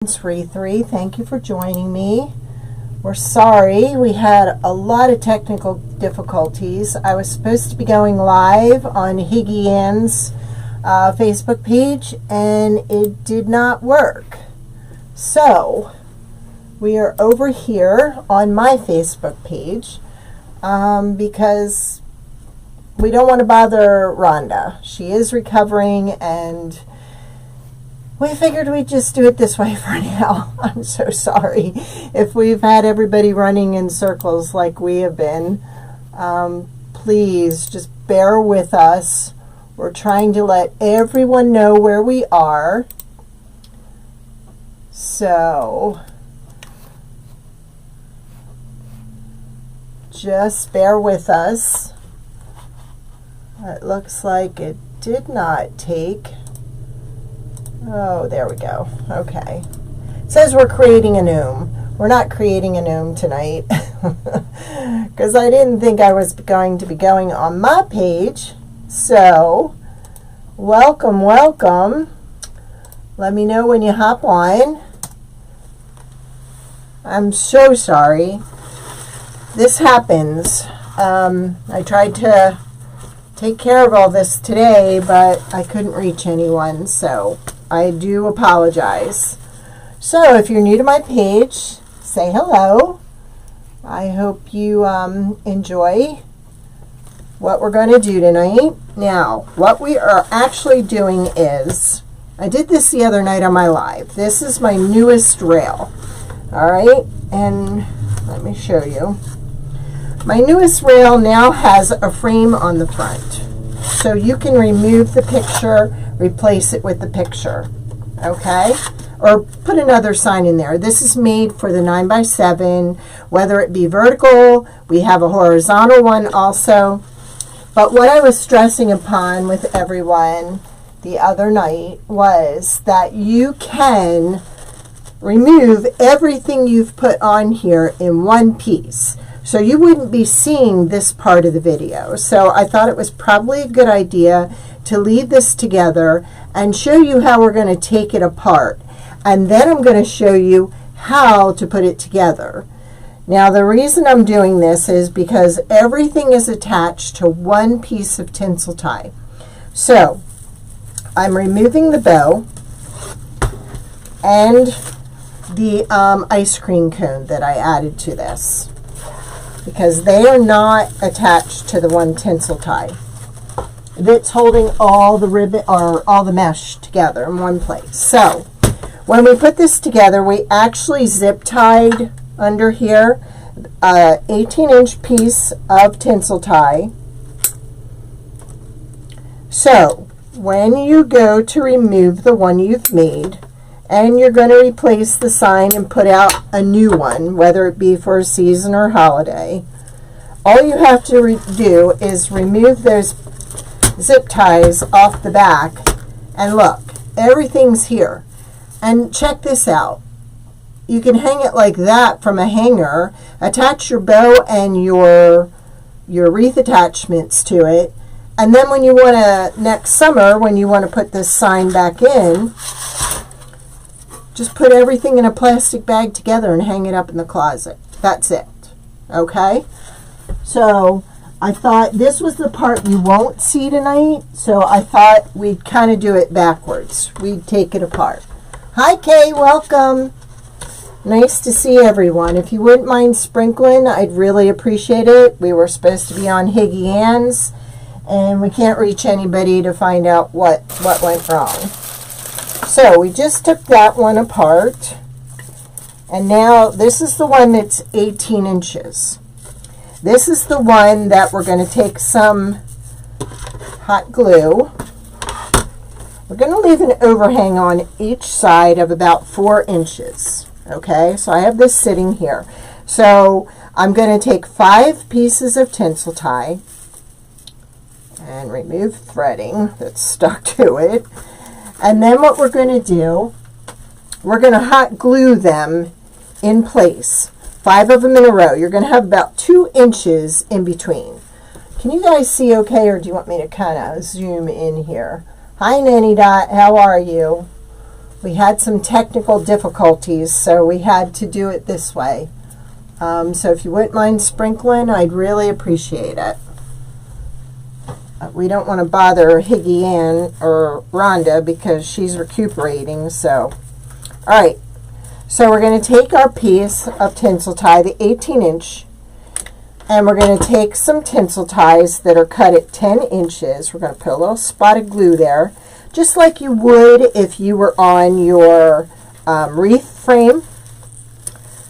3, thank you for joining me. We're sorry we had a lot of technical difficulties. I was supposed to be going live on Higgy Ann's Facebook page and it did not work. So we are over here on my Facebook page because we don't want to bother Rhonda. She is recovering and we figured we'd just do it this way for now. I'm so sorry if we've had everybody running in circles like we have been. Please just bear with us. We're trying to let everyone know where we are. So just bear with us. It looks like it did not take. Oh, there we go. Okay. It says we're creating a gnome. We're not creating a gnome tonight because I didn't think I was going to be going on my page. So, welcome, welcome. Let me know when you hop on. I'm so sorry. This happens. I tried to take care of all this today, but I couldn't reach anyone, so I do apologize. So if you're new to my page, say hello. I hope you enjoy what we're going to do tonight. Now, what we are actually doing is, I did this the other night on my live. This is my newest rail. All right, and let me show you. My newest rail now has a frame on the front. So you can remove the picture, replace it with the picture, okay? Or put another sign in there. This is made for the 9x7, whether it be vertical, we have a horizontal one also. But what I was stressing upon with everyone the other night was that you can remove everything you've put on here in one piece. So you wouldn't be seeing this part of the video. So I thought it was probably a good idea to leave this together and show you how we're going to take it apart. And then I'm going to show you how to put it together. Now the reason I'm doing this is because everything is attached to one piece of tinsel tie. So I'm removing the bow and the ice cream cone that I added to this, because they are not attached to the one tinsel tie that's holding all the ribbon or all the mesh together in one place. So when we put this together, we actually zip tied under here a 18-inch piece of tinsel tie. So when you go to remove the one you've made, and you're going to replace the sign and put out a new one, whether it be for a season or holiday, all you have to do is remove those zip ties off the back, and look, everything's here. And check this out. You can hang it like that from a hanger, attach your bow and your wreath attachments to it, and then when you want to, next summer, when you want to put this sign back in, just put everything in a plastic bag together and hang it up in the closet. That's it. Okay? So I thought this was the part you won't see tonight, so I thought we'd kind of do it backwards. We'd take it apart. Hi, Kay. Welcome. Nice to see everyone. If you wouldn't mind sprinkling, I'd really appreciate it. We were supposed to be on Higgy Ann's, and we can't reach anybody to find out what went wrong. So we just took that one apart, and now this is the one that's 18 inches. This is the one that we're going to take some hot glue. We're going to leave an overhang on each side of about 4 inches. Okay, so I have this sitting here. So I'm going to take 5 pieces of tinsel tie and remove threading that's stuck to it. And then what we're going to do, we're going to hot glue them in place. 5 of them in a row. You're going to have about 2 inches in between. Can you guys see okay, or do you want me to kind of zoom in here? Hi, Nanny Dot. How are you? We had some technical difficulties, so we had to do it this way. So if you wouldn't mind sprinkling, I'd really appreciate it. We don't want to bother Higgy Ann or Rhonda because she's recuperating. So, all right. So we're going to take our piece of tinsel tie, the 18-inch, and we're going to take some tinsel ties that are cut at 10 inches. We're going to put a little spot of glue there, just like you would if you were on your wreath frame.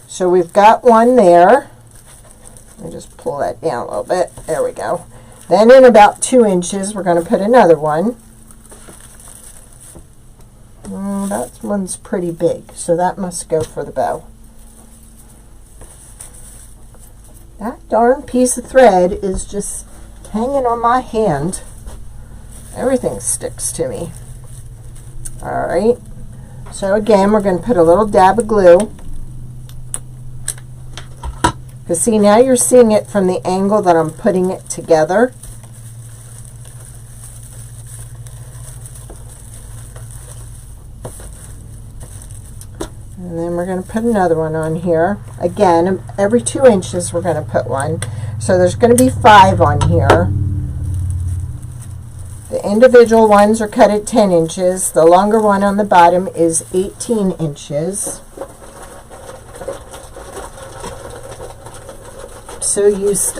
So we've got one there. Let me just pull that down a little bit. There we go. Then in about 2 inches, we're going to put another one. That one's pretty big, so that must go for the bow. That darn piece of thread is just hanging on my hand. Everything sticks to me. All right. So again, we're going to put a little dab of glue. Because see, now you're seeing it from the angle that I'm putting it together. And then we're going to put another one on here. Again, every 2 inches we're going to put one. So there's going to be 5 on here. The individual ones are cut at 10 inches. The longer one on the bottom is 18 inches.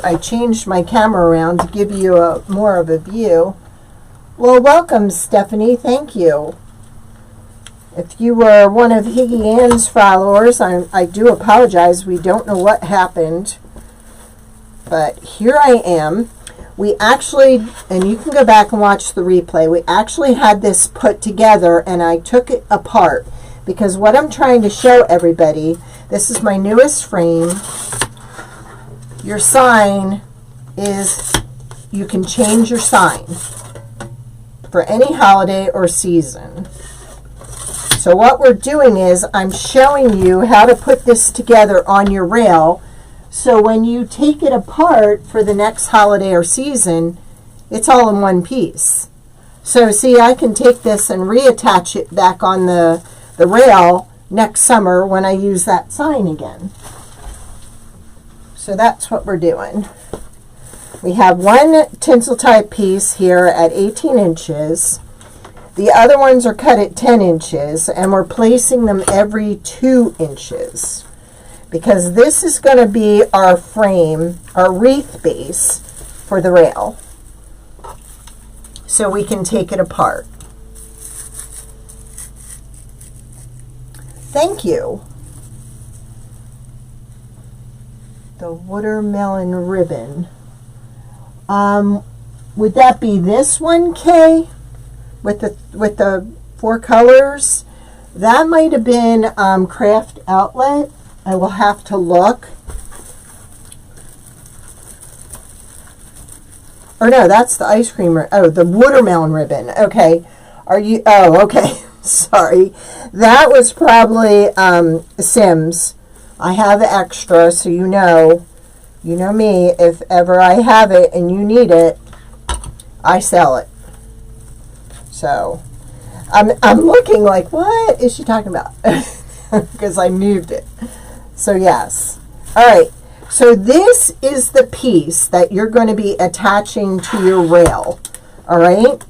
I changed my camera around to give you more of a view. Well, welcome, Stephanie. Thank you. If you were one of Higgy Ann's followers, I do apologize. We don't know what happened. But here I am. We actually, and you can go back and watch the replay, we actually had this put together and I took it apart because what I'm trying to show everybody, this is my newest frame. Your sign is, you can change your sign for any holiday or season. So what we're doing is I'm showing you how to put this together on your rail, so when you take it apart for the next holiday or season, it's all in one piece. So see, I can take this and reattach it back on the rail next summer when I use that sign again. So that's what we're doing. We have one tinsel tie piece here at 18 inches. The other ones are cut at 10 inches, and we're placing them every 2 inches. Because this is going to be our frame, our wreath base for the rail. So we can take it apart. Thank you. The watermelon ribbon. Would that be this one, Kay? With the 4 colors? That might have been Craft Outlet. I will have to look. Or no, that's the ice cream. Oh, the watermelon ribbon. Okay. Are you? Oh, okay. Sorry. That was probably Sims. I have extra, so you know me. If ever I have it and you need it, I sell it. So I'm looking like, what is she talking about? Because I moved it. So yes. All right. So this is the piece that you're going to be attaching to your rail. All right.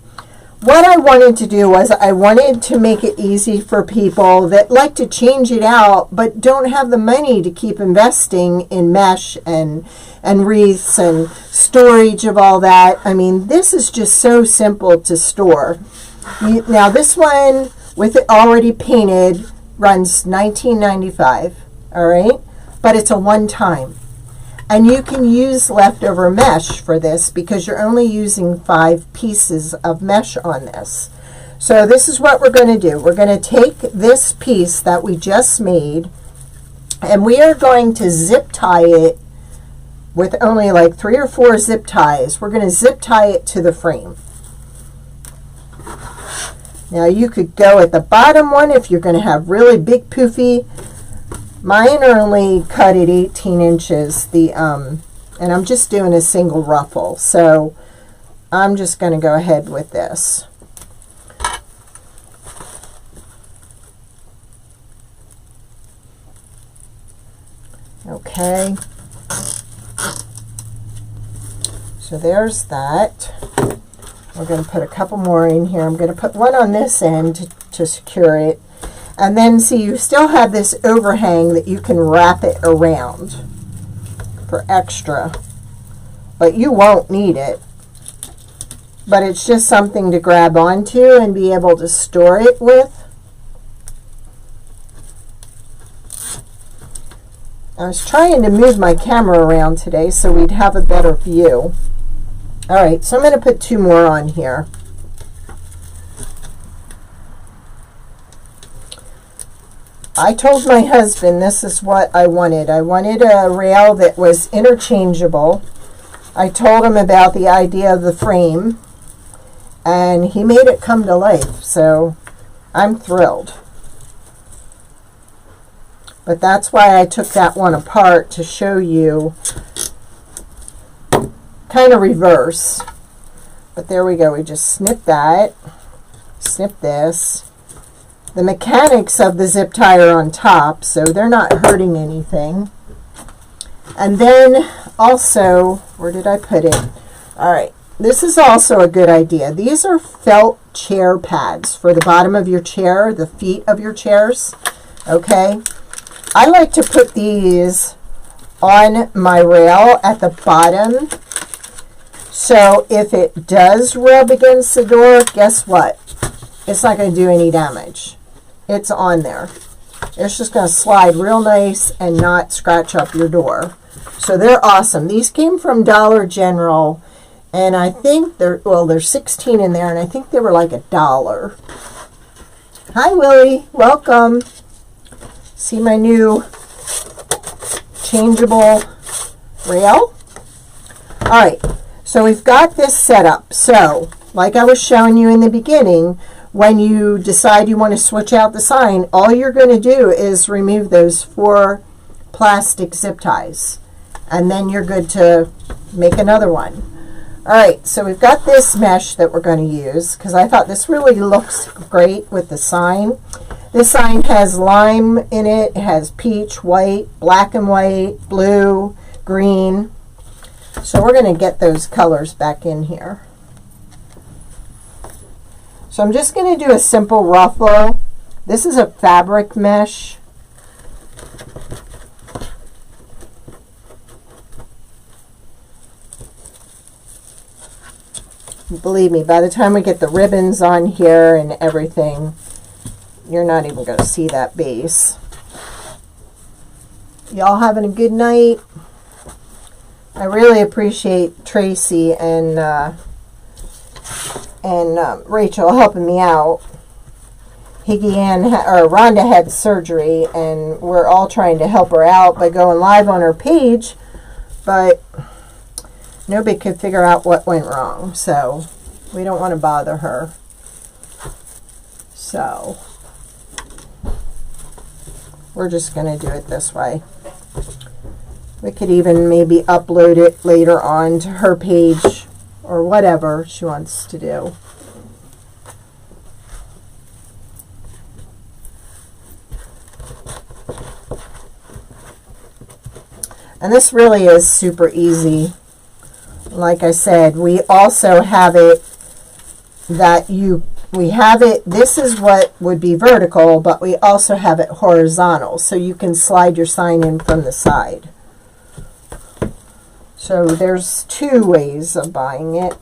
What I wanted to do was I wanted to make it easy for people that like to change it out but don't have the money to keep investing in mesh and wreaths and storage of all that. I mean, this is just so simple to store. Now this one with it already painted runs $19.95. All right, but it's a one-time, and you can use leftover mesh for this because you're only using 5 pieces of mesh on this. So this is what we're going to do. We're going to take this piece that we just made, and we are going to zip tie it with only like 3 or 4 zip ties. We're going to zip tie it to the frame. Now you could go at the bottom one if you're going to have really big poofy. Mine are only cut at 18 inches, and I'm just doing a single ruffle, so I'm just going to go ahead with this. Okay. So there's that. We're going to put a couple more in here. I'm going to put one on this end to secure it. And then see, you still have this overhang that you can wrap it around for extra. But you won't need it. But it's just something to grab onto and be able to store it with. I was trying to move my camera around today so we'd have a better view. All right, so I'm going to put two more on here. I told my husband this is what I wanted. I wanted a rail that was interchangeable. I told him about the idea of the frame, and he made it come to life, so I'm thrilled. But that's why I took that one apart, to show you kind of reverse. But there we go. We just snip that, snip this. The mechanics of the zip tie are on top, so they're not hurting anything. And then also, where did I put it? All right, this is also a good idea. These are felt chair pads for the bottom of your chair, the feet of your chairs. Okay, I like to put these on my rail at the bottom. So if it does rub against the door, guess what? It's not going to do any damage. It's on there. It's just going to slide real nice and not scratch up your door. So they're awesome. These came from Dollar General, and I think there's 16 in there, and I think they were like $1. Hi, Willie. Welcome. See my new changeable rail? All right. So we've got this set up. So, like I was showing you in the beginning, when you decide you want to switch out the sign, all you're going to do is remove those 4 plastic zip ties. And then you're good to make another one. All right, so we've got this mesh that we're going to use, because I thought this really looks great with the sign. This sign has lime in it. It has peach, white, black and white, blue, green. So we're going to get those colors back in here. So I'm just going to do a simple ruffle. This is a fabric mesh. Believe me, by the time we get the ribbons on here and everything, you're not even going to see that base. Y'all having a good night? I really appreciate Tracy and Rachel helping me out. Rhonda had surgery, and we're all trying to help her out by going live on her page, but nobody could figure out what went wrong, so we don't want to bother her. So we're just going to do it this way. We could even maybe upload it later on to her page or whatever she wants to do. And this really is super easy. Like I said, we also have it that this is what would be vertical, but we also have it horizontal, so you can slide your sign in from the side. So there's 2 ways of buying it.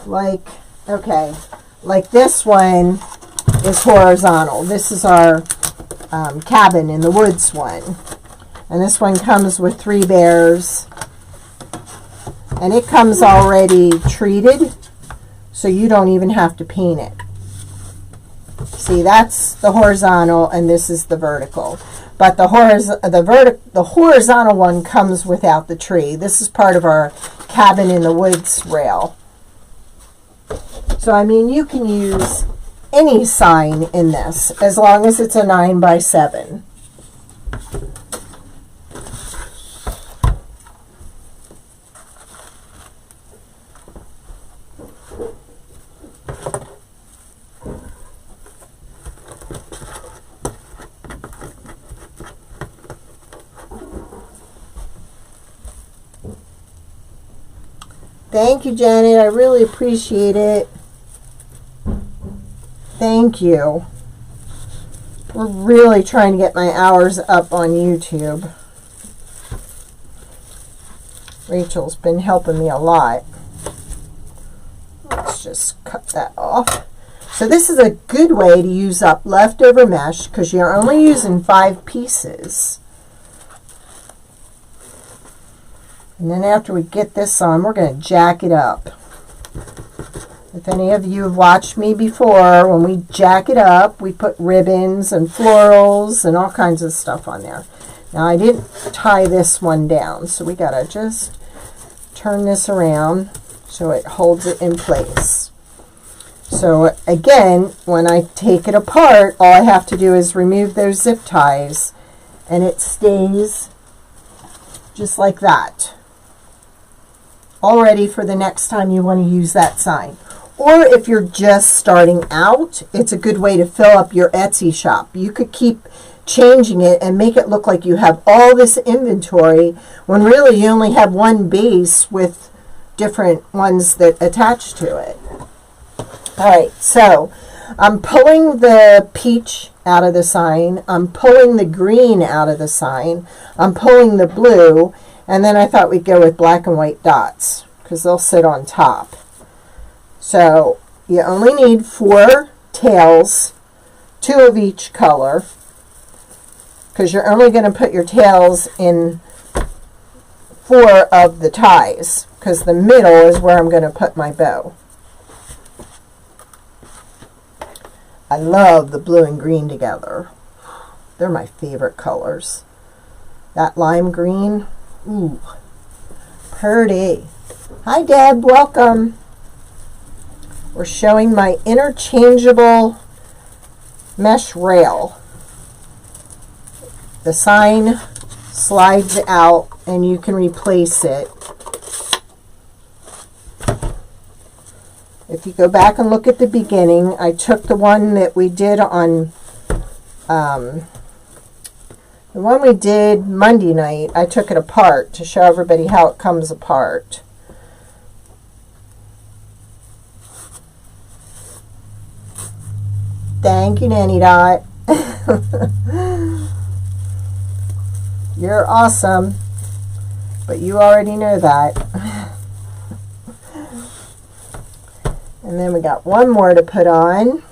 Like this one is horizontal. This is our cabin in the woods one. And this one comes with 3 bears. And it comes already treated, so you don't even have to paint it. See, that's the horizontal, and this is the vertical. But the horizontal one comes without the tree. This is part of our cabin in the woods rail. So, I mean, you can use any sign in this, as long as it's a 9x7. Thank you, Janet. I really appreciate it. Thank you. We're really trying to get my hours up on YouTube. Rachel's been helping me a lot. Let's just cut that off. So this is a good way to use up leftover mesh because you're only using 5 pieces. And then after we get this on, we're going to jack it up. If any of you have watched me before, when we jack it up, we put ribbons and florals and all kinds of stuff on there. Now I didn't tie this one down, so we got to just turn this around so it holds it in place. So again, when I take it apart, all I have to do is remove those zip ties and it stays just like that. All ready for the next time you want to use that sign. Or if you're just starting out, it's a good way to fill up your Etsy shop. You could keep changing it and make it look like you have all this inventory when really you only have one base with different ones that attach to it. Alright, so I'm pulling the peach out of the sign, I'm pulling the green out of the sign, I'm pulling the blue, and then I thought we'd go with black and white dots because they'll sit on top. So you only need 4 tails, 2 of each color, because you're only going to put your tails in 4 of the ties, because the middle is where I'm going to put my bow. I love the blue and green together. They're my favorite colors. That lime green, ooh, pretty. Hi Deb, welcome. We're showing my interchangeable mesh rail. The sign slides out and you can replace it. If you go back and look at the beginning, I took the one that we did on the one we did Monday night. I took it apart to show everybody how it comes apart. Thank you, Nanny Dot. You're awesome, but you already know that. And then we got one more to put on.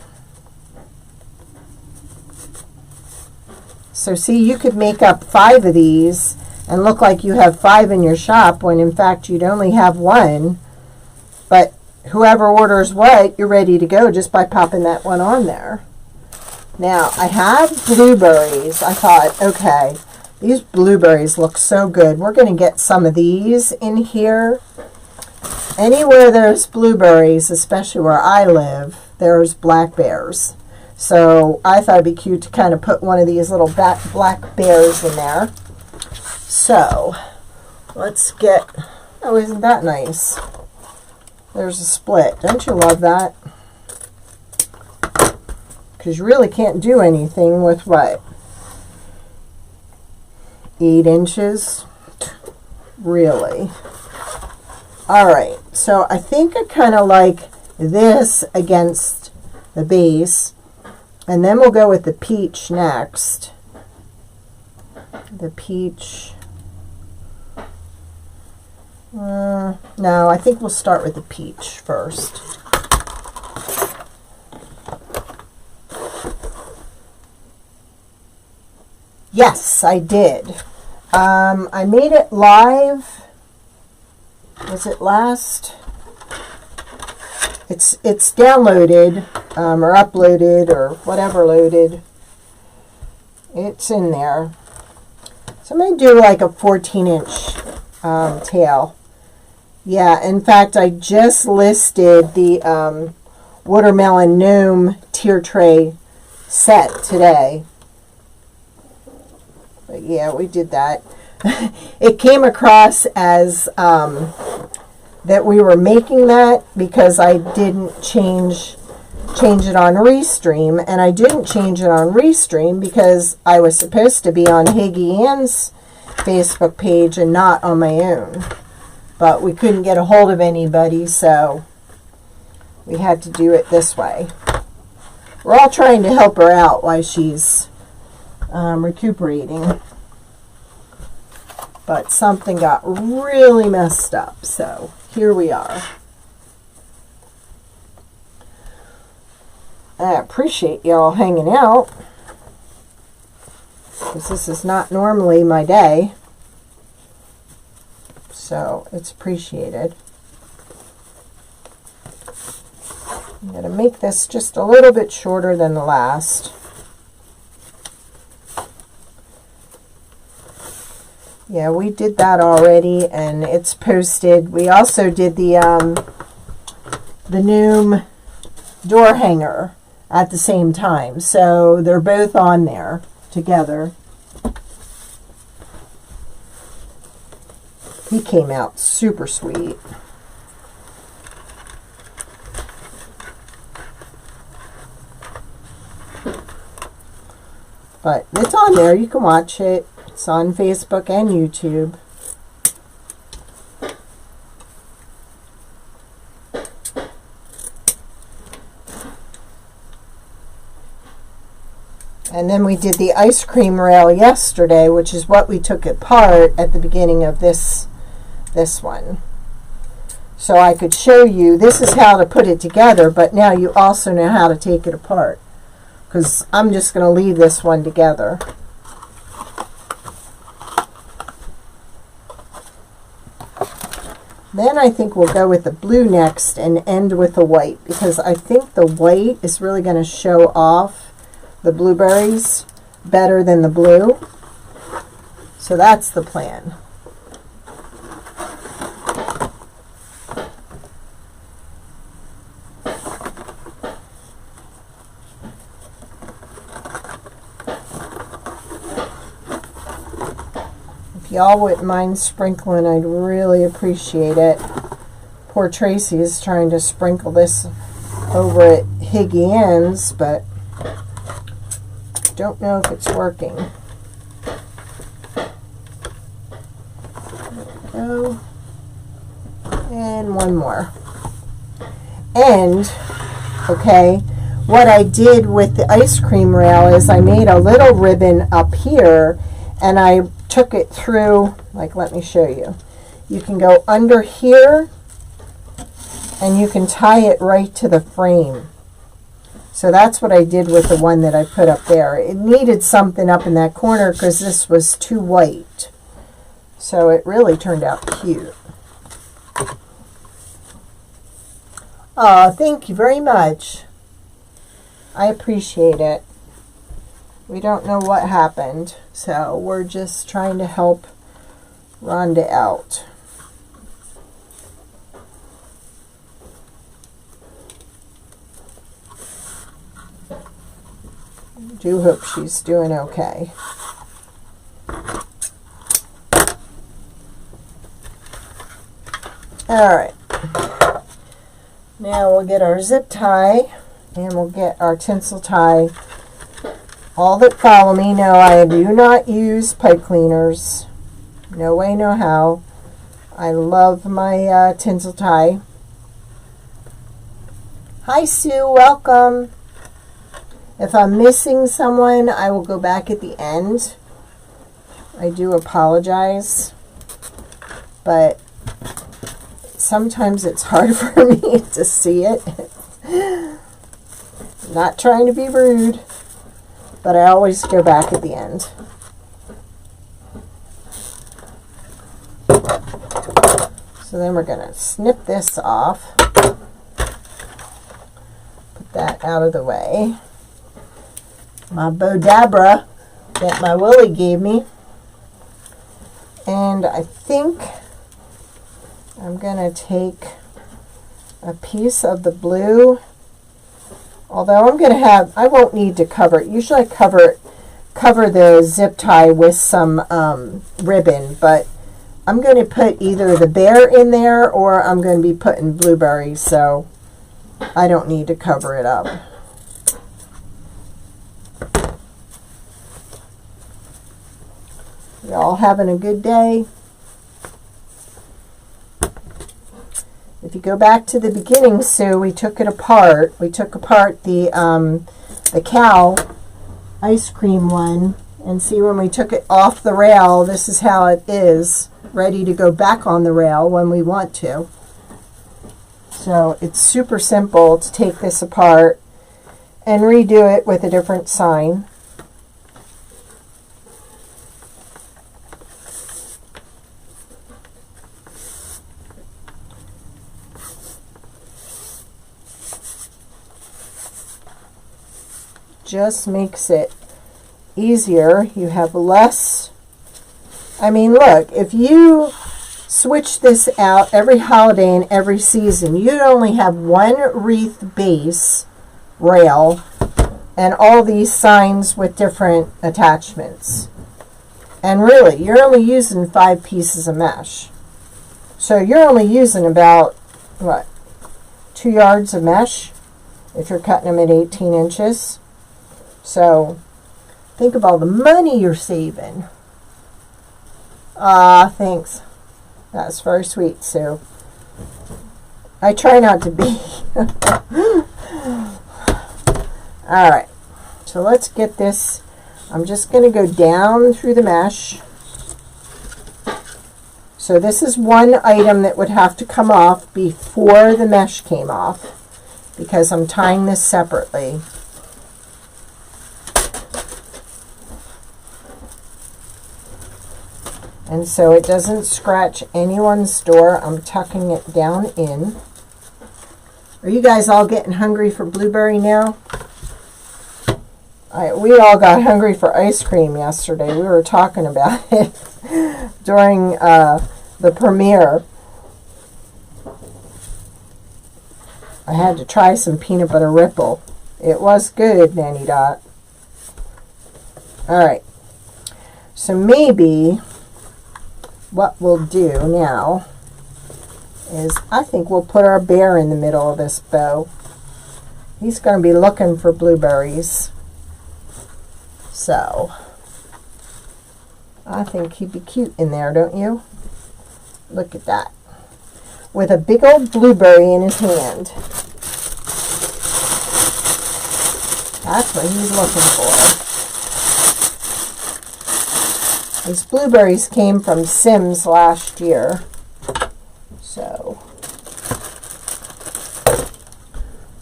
So see, you could make up 5 of these and look like you have 5 in your shop when in fact you'd only have 1. But whoever orders what, you're ready to go just by popping that one on there. Now, I have blueberries. I thought, okay, these blueberries look so good. We're going to get some of these in here. Anywhere there's blueberries, especially where I live, there's black bears. So I thought it'd be cute to kind of put one of these little black bears in there. So let's get, oh, isn't that nice? There's a split. Don't you love that? Because you really can't do anything with what? 8 inches? Really? Alright, so I think I kind of like this against the base. And then we'll go with the peach next. The peach. No, I think we'll start with the peach first. Yes, I did. I made it live. Was it last? It's downloaded or uploaded or whatever loaded. It's in there. So I'm going to do like a 14-inch tail. Yeah, in fact, I just listed the watermelon gnome tier tray set today. But yeah, we did that. It came across as that we were making that because I didn't change it on Restream, and I didn't change it on Restream because I was supposed to be on Higgy Ann's Facebook page and not on my own. but we couldn't get a hold of anybody, so we had to do it this way. We're all trying to help her out while she's recuperating. But something got really messed up, so here we are. I appreciate y'all hanging out, because this is not normally my day, so it's appreciated. I'm going to make this just a little bit shorter than the last. Yeah, we did that already, and it's posted. We also did the Noom door hanger at the same time, so they're both on there together. He came out super sweet. But it's on there. You can watch it. It's on Facebook and YouTube. And then we did the ice cream rail yesterday, which is what we took apart at the beginning of this one. So I could show you, this is how to put it together, but now you also know how to take it apart, because I'm just going to leave this one together. Then I think we'll go with the blue next and end with the white, because I think the white is really going to show off the blueberries better than the blue. So that's the plan. If y'all wouldn't mind sprinkling, I'd really appreciate it. Poor Tracy is trying to sprinkle this over at Higgy Ann's, but don't know if it's working. There we go. And one more. And, okay, what I did with the ice cream rail is I made a little ribbon up here, and I took it through, like, let me show you. You can go under here, and you can tie it right to the frame. So that's what I did with the one that I put up there. It needed something up in that corner because this was too white. So it really turned out cute. Oh, thank you very much. I appreciate it. We don't know what happened, so we're just trying to help Rhonda out. I do hope she's doing okay. Alright. Now we'll get our zip tie, and we'll get our tinsel tie. All that follow me know I do not use pipe cleaners. No way, no how. I love my tinsel tie. Hi Sue, welcome. If I'm missing someone, I will go back at the end. I do apologize, but sometimes it's hard for me to see it. Not trying to be rude, but I always go back at the end. So then we're going to snip this off. Put that out of the way. My Bodabra that my Willie gave me. And I think I'm going to take a piece of the blue. Although I'm going to have, I won't need to cover it. Usually I cover the zip tie with some ribbon, but I'm going to put either the bear in there or I'm going to be putting blueberries, so I don't need to cover it up. You all having a good day? if you go back to the beginning, Sue, we took it apart. We took apart the cow ice cream one, and see, when we took it off the rail, this is how it is, ready to go back on the rail when we want to. So it's super simple to take this apart and redo it with a different sign. Just makes it easier. You have less. I mean, look, if you switch this out every holiday and every season, you'd only have one wreath base rail and all these signs with different attachments. And really, you're only using 5 pieces of mesh. So you're only using about, what, 2 yards of mesh if you're cutting them at 18 inches. So think of all the money you're saving. Thanks. That's very sweet, Sue. I try not to be. Alright, so let's get this. I'm just going to go down through the mesh. So this is one item that would have to come off before the mesh came off, because I'm tying this separately. And so it doesn't scratch anyone's door, I'm tucking it down in. Are you guys all getting hungry for blueberry now? We all got hungry for ice cream yesterday. We were talking about it during the premiere. I had to try some peanut butter ripple. It was good, Nanny Dot. Alright, so maybe what we'll do now is, I think we'll put our bear in the middle of this bow. He's going to be looking for blueberries. So, I think he'd be cute in there, don't you? Look at that. With a big old blueberry in his hand. That's what he's looking for. These blueberries came from Sims last year. So,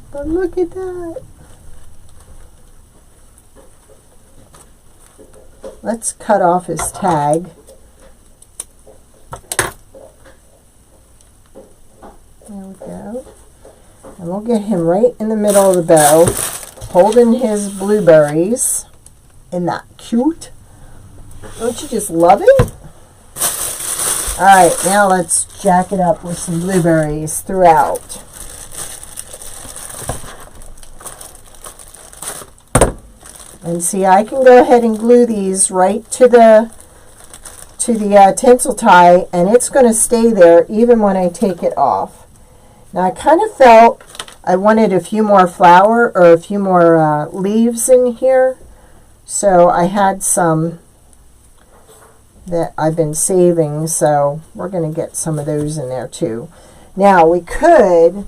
but look at that. Let's cut off his tag. There we go. And we'll get him right in the middle of the bow, holding his blueberries. Isn't that cute? Don't you just love it? Alright, now let's jack it up with some blueberries throughout. And see, I can go ahead and glue these right to the tinsel tie, and it's going to stay there even when I take it off. Now, I kind of felt I wanted a few more flower or a few more leaves in here, so I had some that I've been saving, so we're going to get some of those in there too. Now, we could,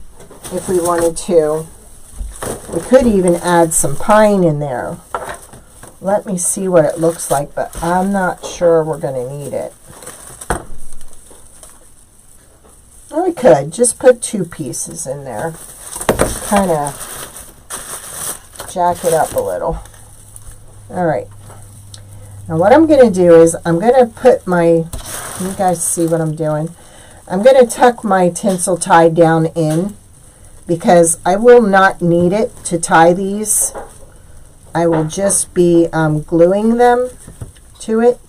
if we wanted to, we could even add some pine in there. Let me see what it looks like, but I'm not sure we're going to need it. Or we could just put 2 pieces in there. Kind of jack it up a little. Alright. Now what I'm going to do is I'm going to put my, can you guys see what I'm doing? I'm going to tuck my tinsel tie down in, because I will not need it to tie these. I will just be gluing them to it.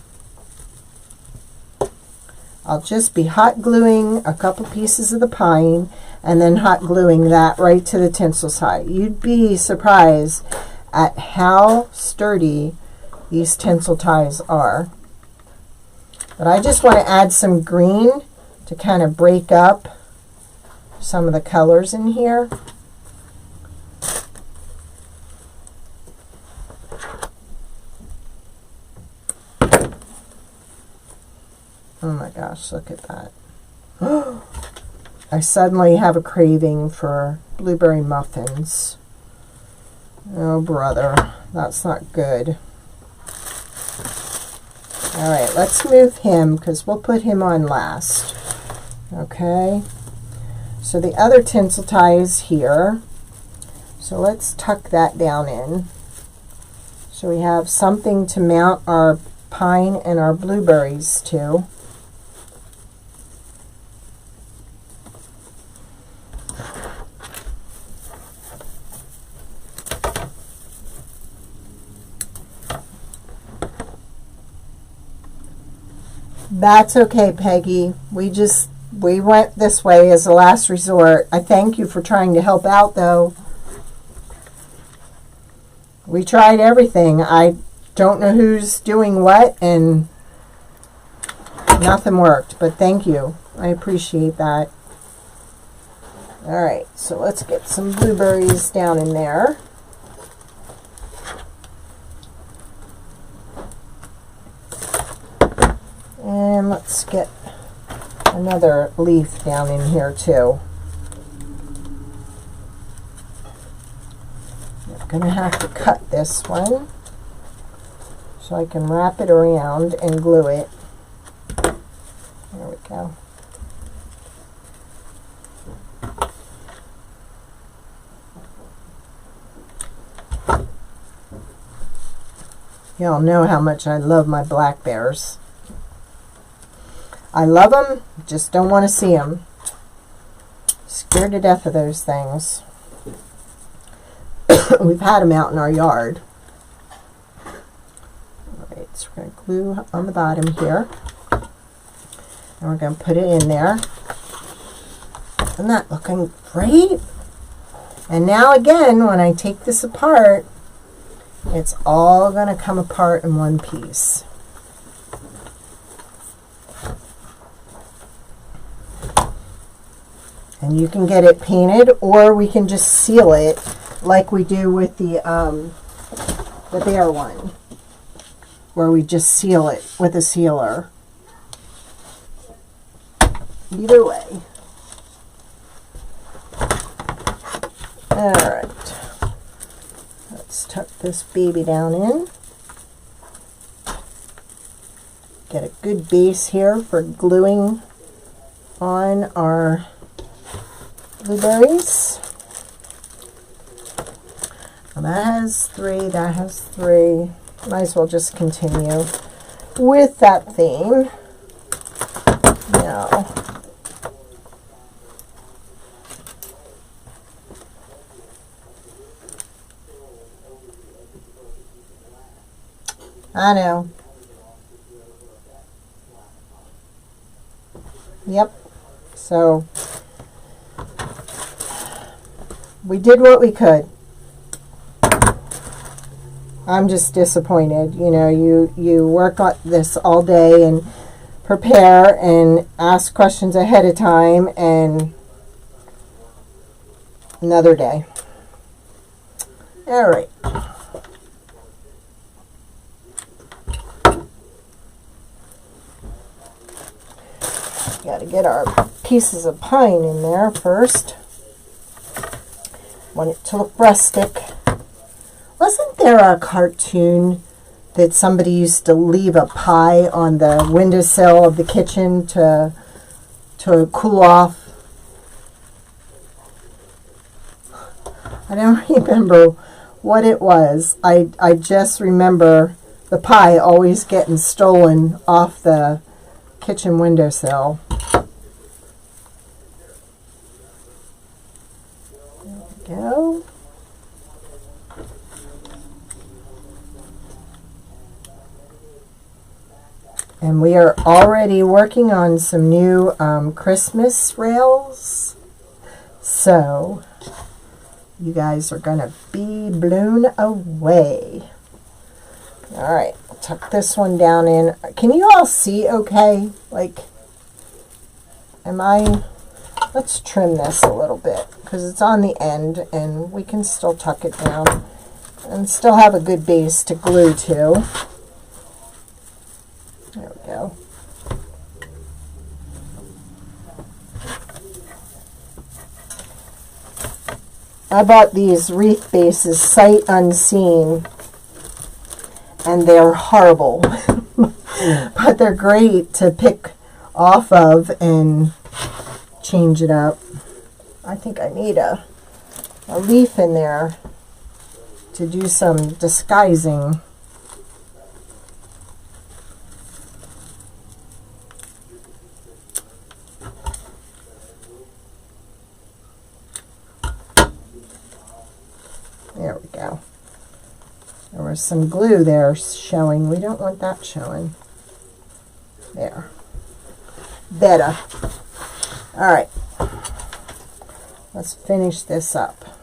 I'll just be hot gluing a couple pieces of the pine and then hot gluing that right to the tinsel tie. You'd be surprised at how sturdy these tinsel ties are. But I just want to add some green to kind of break up some of the colors in here. Oh my gosh, look at that. I suddenly have a craving for blueberry muffins. Oh, brother, that's not good. All right, let's move him because we'll put him on last. Okay, so the other tinsel tie is here. So let's tuck that down in. So we have something to mount our pine and our blueberries to. That's okay, Peggy. We went this way as a last resort. I thank you for trying to help out, though. We tried everything. I don't know who's doing what, and nothing worked, but thank you. I appreciate that. All right, so let's get some blueberries down in there. And let's get another leaf down in here too. I'm going to have to cut this one so I can wrap it around and glue it. There we go. Y'all know how much I love my black bears. I love them, just don't want to see them. Scared to death of those things. We've had them out in our yard. Alright, so we're going to glue on the bottom here. And we're going to put it in there. Isn't that looking great? And now again, when I take this apart, it's all going to come apart in one piece. And you can get it painted, or we can just seal it like we do with the bear one, where we just seal it with a sealer. Either way. All right. Let's tuck this baby down in. Get a good base here for gluing on our blueberries. Well, that has three, that has three. Might as well just continue with that theme. Now, I know. Yep. So we did what we could. I'm just disappointed. You know, you work on this all day and prepare and ask questions ahead of time, and another day. All right. Got to get our pieces of pine in there first. Want it to look rustic. Wasn't there a cartoon that somebody used to leave a pie on the windowsill of the kitchen to cool off? I don't remember what it was. I just remember the pie always getting stolen off the kitchen windowsill. There we go. And we are already working on some new Christmas rails. So you guys are going to be blown away. All right, I'll tuck this one down in. Can you all see okay? Like, let's trim this a little bit because it's on the end and we can still tuck it down and still have a good base to glue to. There we go. I bought these wreath bases sight unseen, and they're horrible. But they're great to pick off of and change it up. I think I need a leaf in there to do some disguising. There we go. There was some glue there showing. We don't want that showing. There. Better. All right. Let's finish this up.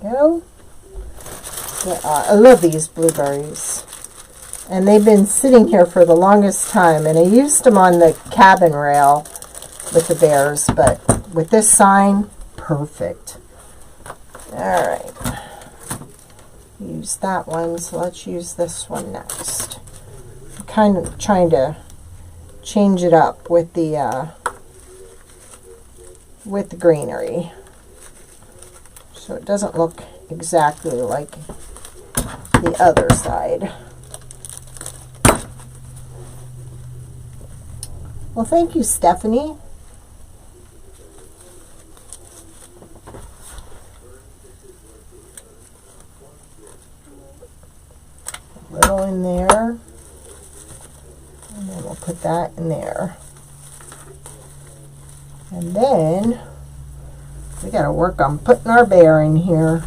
Go. Yeah, I love these blueberries, and they've been sitting here for the longest time, and I used them on the cabin rail with the bears, but with this sign, perfect. All right, use that one, so let's use this one next. I'm kind of trying to change it up with the greenery, so it doesn't look exactly like the other side. Well, thank you, Stephanie. A little in there, and then we'll put that in there. And then we got to work on putting our bear in here.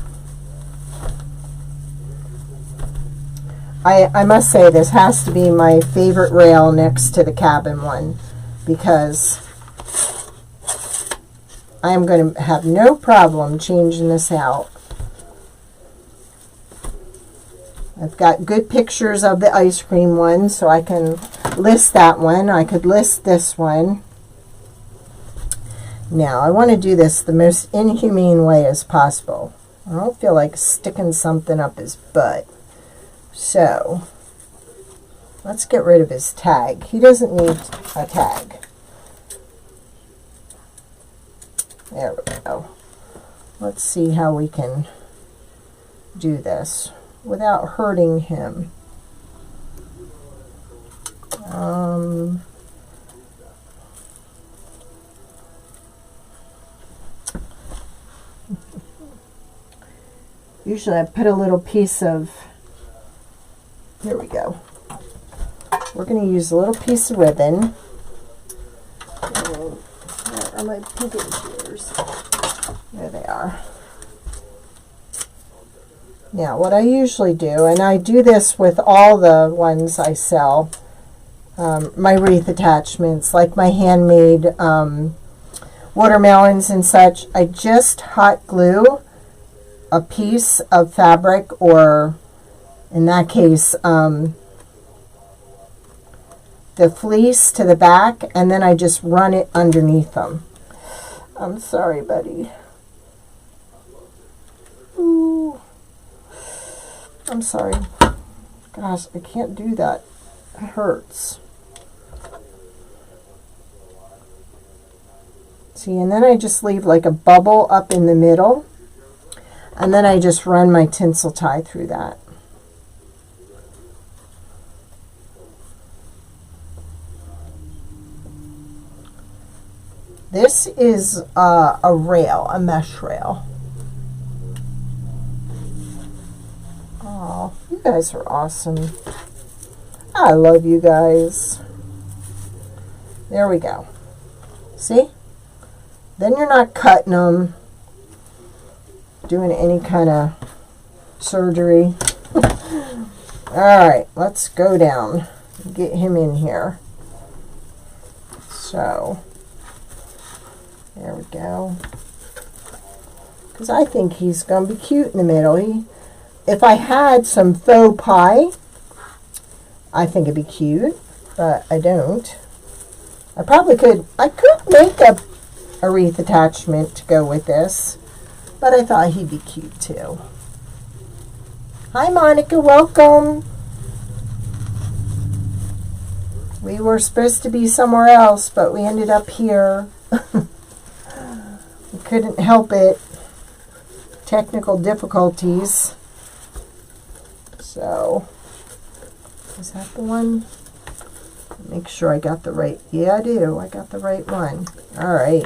I must say this has to be my favorite rail next to the cabin one, because I am going to have no problem changing this out. I've got good pictures of the ice cream one, so I can list that one. I could list this one. Now, I want to do this the most inhumane way as possible. I don't feel like sticking something up his butt. So, let's get rid of his tag. He doesn't need a tag. There we go. Let's see how we can do this without hurting him. Usually I put a little piece of, here we go. We're going to use a little piece of ribbon. Where are my picking shears? There they are. Now, what I usually do, and I do this with all the ones I sell, my wreath attachments, like my handmade watermelons and such, I just hot glue a piece of fabric, or in that case, the fleece to the back, and then I just run it underneath them. I'm sorry, buddy. Ooh. I'm sorry. Gosh, I can't do that. It hurts. See, and then I just leave like a bubble up in the middle, and then I just run my tinsel tie through that. This is a rail, a mesh rail. Oh, you guys are awesome. I love you guys. There we go. See? Then you're not cutting them, doing any kind of surgery. Alright, let's go down and get him in here. So, there we go. Because I think he's going to be cute in the middle. If I had some faux pie, I think it'd be cute, but I don't. I probably could. I could make a wreath attachment to go with this, but I thought he'd be cute too. Hi Monica, welcome. We were supposed to be somewhere else, but we ended up here. We couldn't help it. Technical difficulties. So, is that the one? Make sure I got the right. Yeah, I do. I got the right one. All right.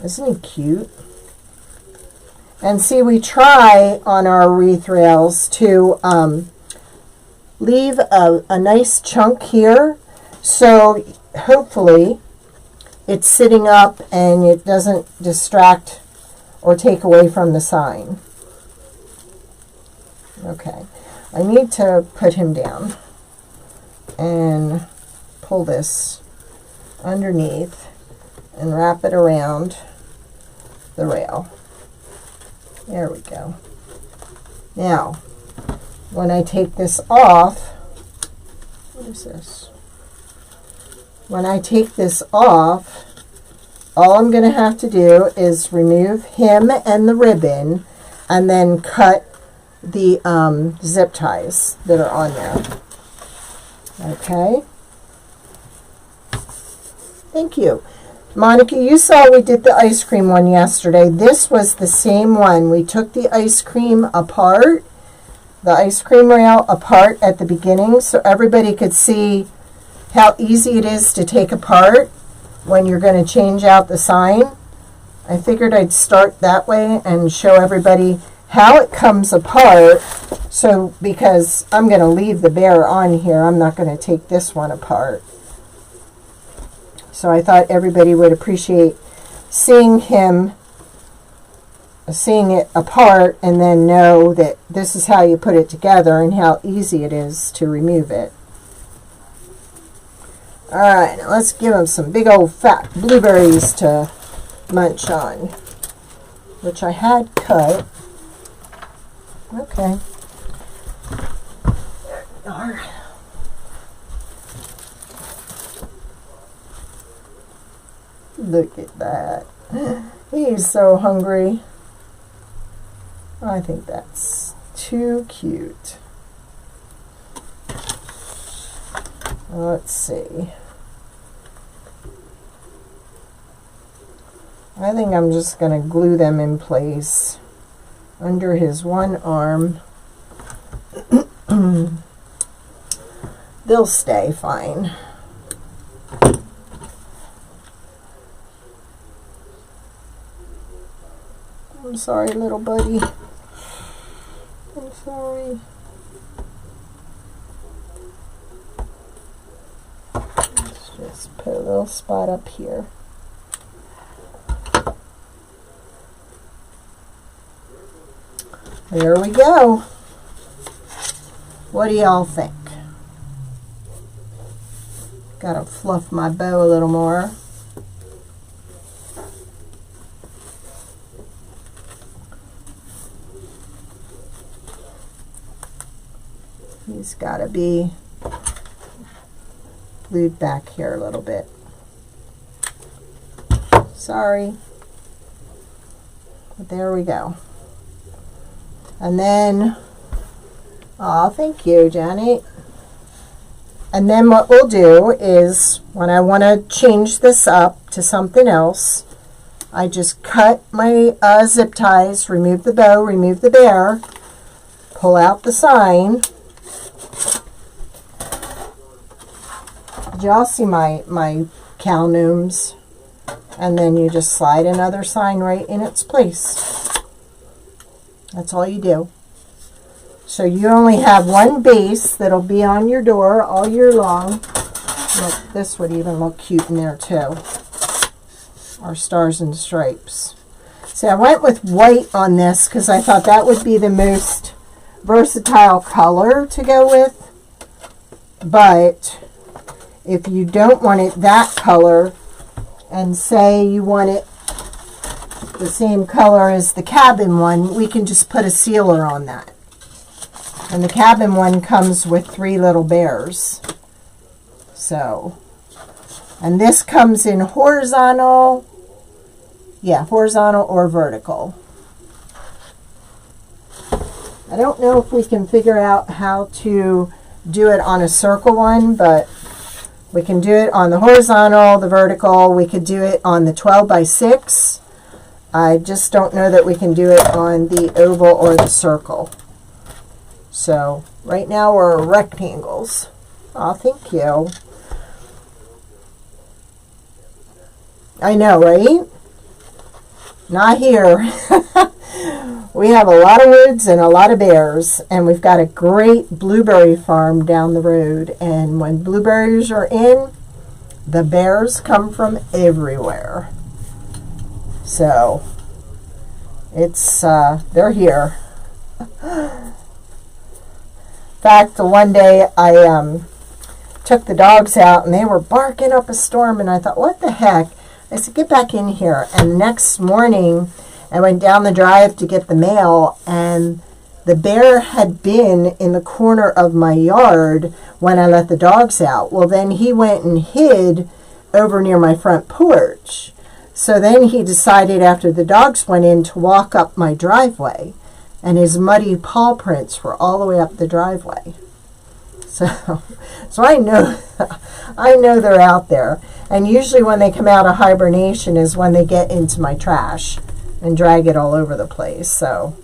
Isn't he cute? And see, we try on our wreath rails to leave a nice chunk here, so hopefully it's sitting up and it doesn't distract or take away from the sign. Okay, I need to put him down and pull this underneath and wrap it around the rail. There we go. Now, when I take this off, what is this? When I take this off, all I'm going to have to do is remove him and the ribbon and then cut the zip ties that are on there. Okay. Thank you. Monica, you saw we did the ice cream one yesterday. This was the same one. We took the ice cream apart, the ice cream rail apart at the beginning, so everybody could see how easy it is to take apart when you're going to change out the sign. I figured I'd start that way and show everybody how it comes apart. So, because I'm going to leave the bear on here, I'm not going to take this one apart. So I thought everybody would appreciate seeing it apart and then know that this is how you put it together and how easy it is to remove it. Alright, now let's give him some big old fat blueberries to munch on, which I had cut. Okay. Alright. Look at that. He's so hungry. I think that's too cute. Let's see. I think I'm just going to glue them in place under his one arm. They'll stay fine. I'm sorry, little buddy. I'm sorry. Let's just put a little spot up here. There we go. What do y'all think? Gotta fluff my bow a little more. He's got to be glued back here a little bit. Sorry. But there we go. And then, oh, thank you, Janet. And then what we'll do is, when I want to change this up to something else, I just cut my zip ties, remove the bow, remove the bear, pull out the sign. Did y'all see my cow gnomes? And then you just slide another sign right in its place. That's all you do. So you only have one base that'll be on your door all year long. Look, this would even look cute in there too. Our stars and stripes. See, I went with white on this because I thought that would be the most versatile color to go with. But if you don't want it that color, and say you want it the same color as the cabin one, we can just put a sealer on that. And the cabin one comes with 3 little bears. So And this comes in horizontal, horizontal or vertical. I don't know if we can figure out how to do it on a circle one, but we can do it on the horizontal, the vertical. We could do it on the 12 by 6. I just don't know that we can do it on the oval or the circle. So right now we're rectangles. Oh, thank you. I know, right? Not here. We have a lot of woods and a lot of bears, and we've got a great blueberry farm down the road. And when blueberries are in, the bears come from everywhere. So it's they're here. In fact, one day I took the dogs out and they were barking up a storm, and I thought, what the heck? I said, get back in here. And next morning I went down the drive to get the mail, and the bear had been in the corner of my yard when I let the dogs out. Well, then he went and hid over near my front porch. So then he decided after the dogs went in to walk up my driveway, and his muddy paw prints were all the way up the driveway. So I know they're out there. And usually when they come out of hibernation is when they get into my trash and drag it all over the place. So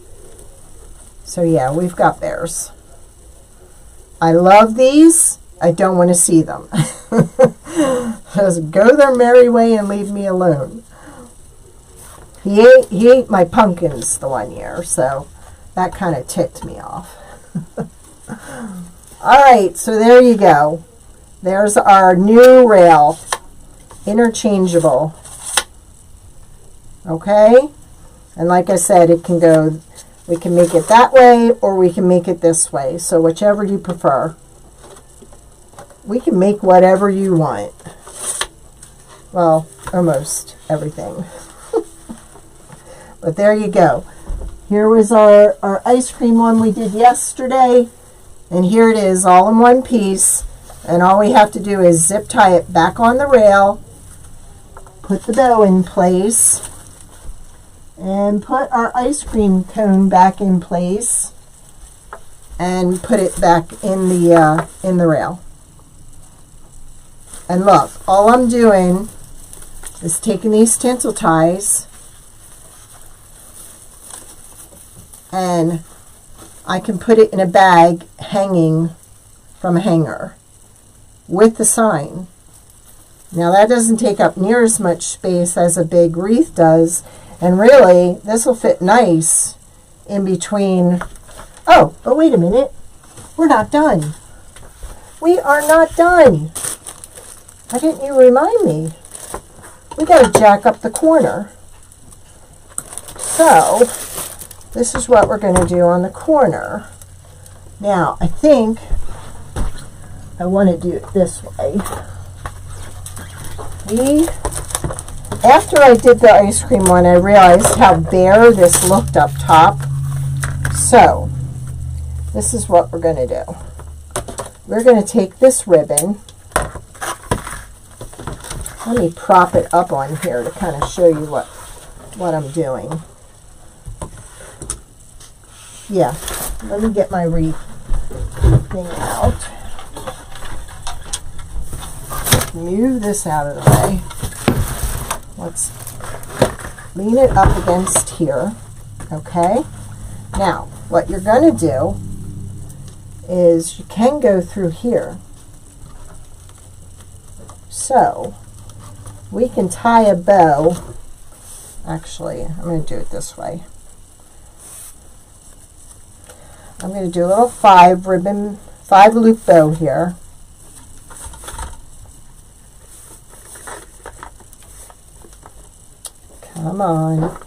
yeah, we've got bears. I love these. I don't want to see them. Just go their merry way and leave me alone. He ate my pumpkins the one year, so that kind of ticked me off. All right, so there you go. There's our new rail, interchangeable. Okay, and like I said, it can go. We can make it that way, or we can make it this way. So whichever you prefer. We can make whatever you want. Well, almost everything. But there you go. Here was our ice cream one we did yesterday. And here it is, all in one piece. And all we have to do is zip tie it back on the rail, put the bow in place, and put our ice cream cone back in place, and put it back in the rail. And look, all I'm doing is taking these tinsel ties, and I can put it in a bag hanging from a hanger with the sign. Now that doesn't take up near as much space as a big wreath does, and really this will fit nice in between. Oh, but wait a minute, we're not done. We are not done. Why didn't you remind me? We got to jack up the corner. So this is what we're going to do on the corner. Now I think I want to do it this way. After I did the ice cream one, I realized how bare this looked up top. So this is what we're going to do. We're going to take this ribbon. Let me prop it up on here to kind of show you what I'm doing. Yeah, let me get my wreath thing out. Move this out of the way. Let's lean it up against here. Okay? Now, what you're going to do is you can go through here. So we can tie a bow. Actually, I'm going to do it this way. I'm going to do a little 5 loop bow here. Come on.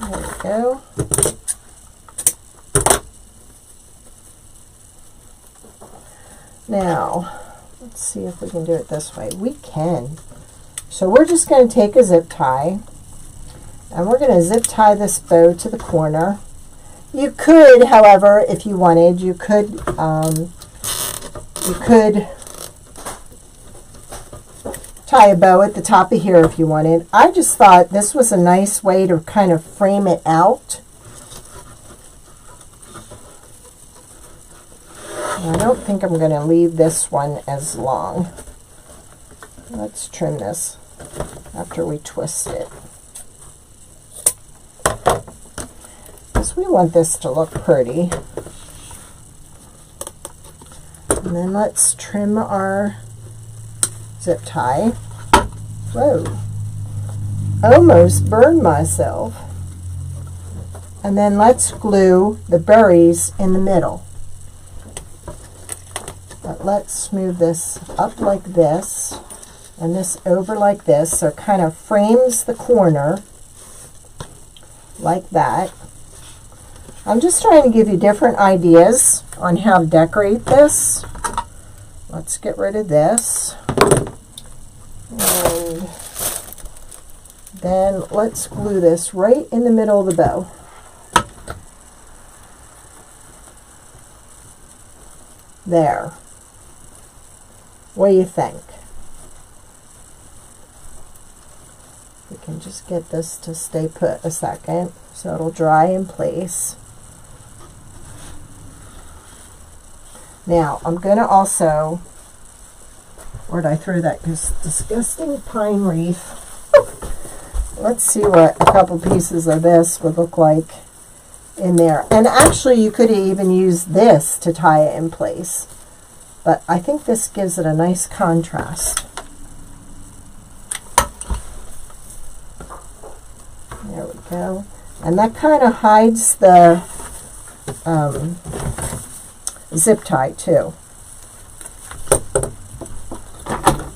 There we go. Now, let's see if we can do it this way. We can. So we're just going to take a zip tie, and we're going to zip tie this bow to the corner. You could, however, if you wanted, you could tie a bow at the top of here if you wanted. I just thought this was a nice way to kind of frame it out. I don't think I'm going to leave this one as long. Let's trim this after we twist it, because we want this to look pretty. And then let's trim our zip tie. Whoa, almost burned myself. And then let's glue the berries in the middle. But let's move this up like this and this over like this, so it kind of frames the corner like that. I'm just trying to give you different ideas on how to decorate this. Let's get rid of this. And then let's glue this right in the middle of the bow. There. What do you think? We can just get this to stay put a second so it'll dry in place. Now I'm going to also, where'd I throw that disgusting pine wreath? Let's see what a couple pieces of this would look like in there. And actually you could even use this to tie it in place, but I think this gives it a nice contrast. There we go. And that kind of hides the zip tie too.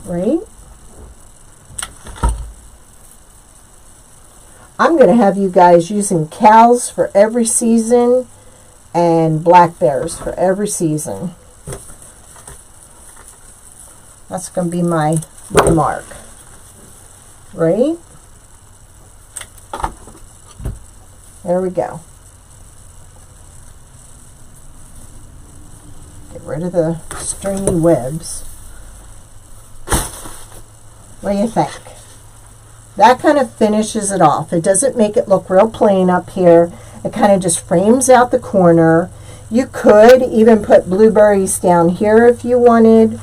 Right? I'm going to have you guys using cows for every season and black bears for every season. That's going to be my mark. Right? There we go. Get rid of the stringy webs. What do you think? That kind of finishes it off. It doesn't make it look real plain up here. It kind of just frames out the corner. You could even put blueberries down here if you wanted.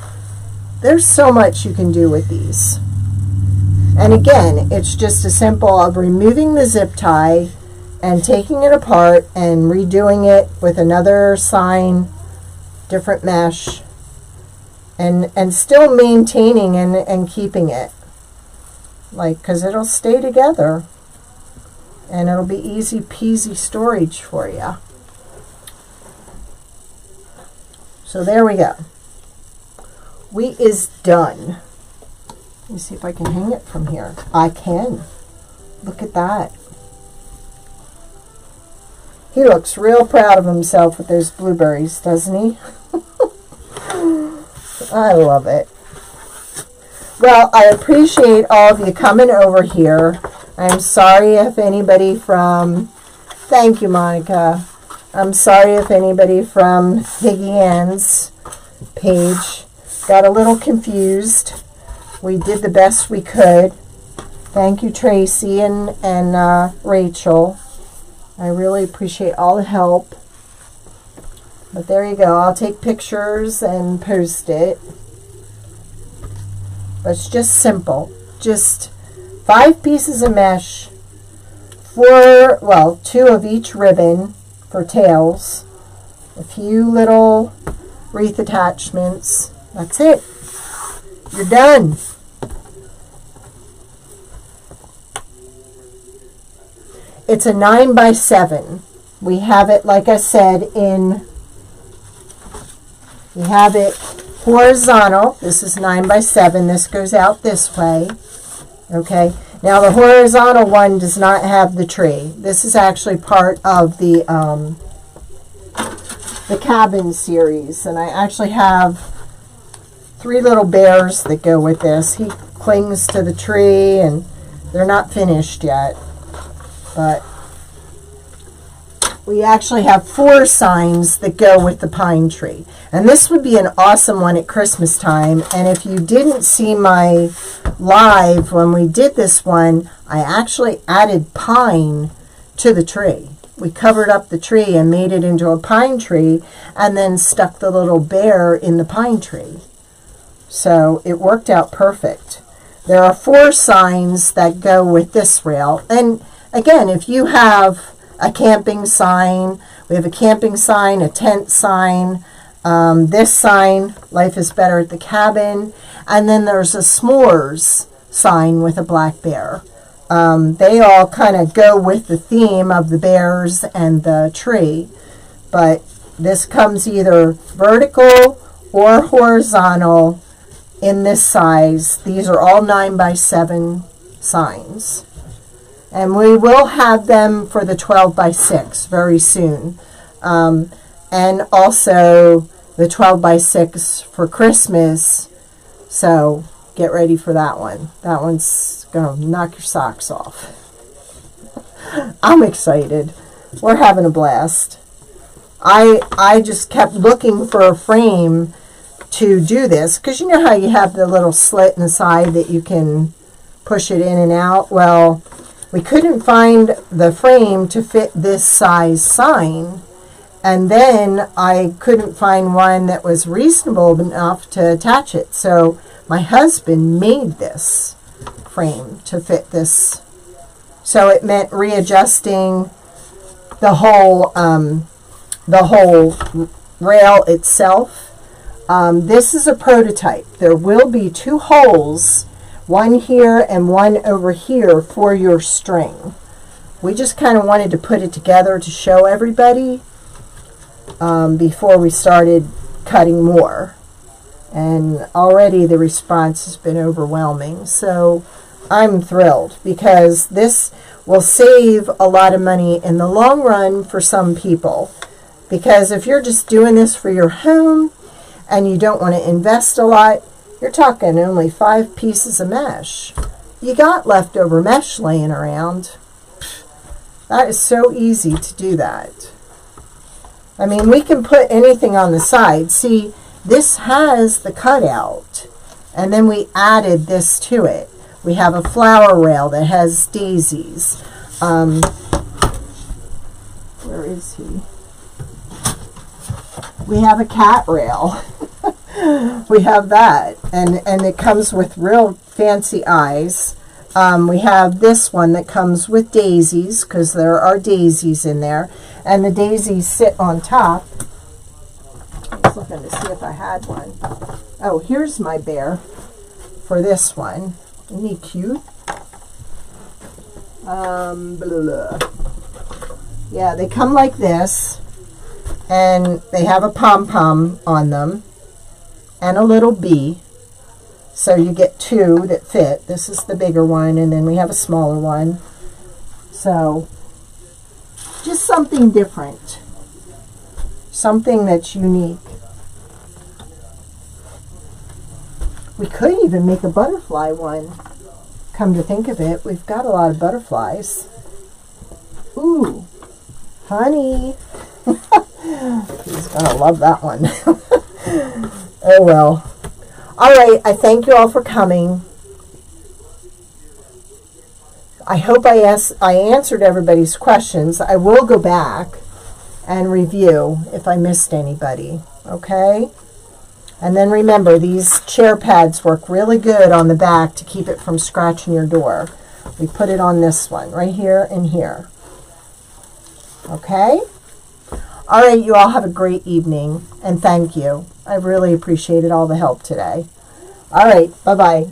There's so much you can do with these. And again, it's just a simple of removing the zip tie and taking it apart and redoing it with another sign, different mesh, and still maintaining and keeping it. Like, because it'll stay together and it'll be easy peasy storage for you. So there we go. We is done. Let me see if I can hang it from here. I can. Look at that. He looks real proud of himself with those blueberries, doesn't he? I love it. Well, I appreciate all of you coming over here. I'm sorry if anybody from, thank you, Monica. I'm sorry if anybody from Higgy Ann's page got a little confused. We did the best we could. Thank you, Tracy and Rachel. I really appreciate all the help. But there you go. I'll take pictures and post it. But it's just simple. Just 5 pieces of mesh, 2 of each ribbon for tails, a few little wreath attachments. That's it. You're done. It's a 9 by 7. We have it, like I said, we have it horizontal. This is 9 by 7. This goes out this way. Okay. Now the horizontal one does not have the tree. This is actually part of the cabin series, and I actually have 3 little bears that go with this. He clings to the tree, and they're not finished yet. But we actually have 4 signs that go with the pine tree. And this would be an awesome one at Christmas time. And if you didn't see my live when we did this one, I actually added pine to the tree. We covered up the tree and made it into a pine tree and then stuck the little bear in the pine tree. So it worked out perfect. There are 4 signs that go with this rail. And again, if you have a camping sign, we have a camping sign, a tent sign, this sign, Life is Better at the Cabin, and then there's a s'mores sign with a black bear. They all kind of go with the theme of the bears and the tree, but this comes either vertical or horizontal in this size. These are all 9x7 signs. And we will have them for the 12x6 very soon. And also the 12x6 for Christmas. So get ready for that one. That one's going to knock your socks off. I'm excited. We're having a blast. I just kept looking for a frame to do this, because you know how you have the little slit in the side that you can push it in and out. Well, we couldn't find the frame to fit this size sign, and then I couldn't find one that was reasonable enough to attach it. So my husband made this frame to fit this. So it meant readjusting the whole rail itself. This is a prototype. There will be 2 holes, one here and one over here for your string. We just kind of wanted to put it together to show everybody before we started cutting more. And already the response has been overwhelming. So I'm thrilled, because this will save a lot of money in the long run for some people. Because if you're just doing this for your home and you don't want to invest a lot, you're talking only 5 pieces of mesh. You got leftover mesh laying around. That is so easy to do that. I mean, we can put anything on the side. See, this has the cutout, and then we added this to it. We have a flower rail that has daisies. Where is he? We have a cat rail. We have that, and it comes with real fancy eyes. We have this one that comes with daisies, because there are daisies in there, and the daisies sit on top. I was looking to see if I had one. Oh, here's my bear for this one. Isn't he cute? Yeah, they come like this, and they have a pom-pom on them and a little bee. So you get 2 that fit. This is the bigger one, and then we have a smaller one. So just something different, something that's unique. We could even make a butterfly one. Come to think of it, we've got a lot of butterflies. Ooh, honey. He's going to love that one. Oh, well. All right, I thank you all for coming. I hope I answered everybody's questions. I will go back and review if I missed anybody, okay? And then remember, these chair pads work really good on the back to keep it from scratching your door. We put it on this one, right here and here. Okay? All right, you all have a great evening, and thank you. I really appreciated all the help today. All right, bye-bye.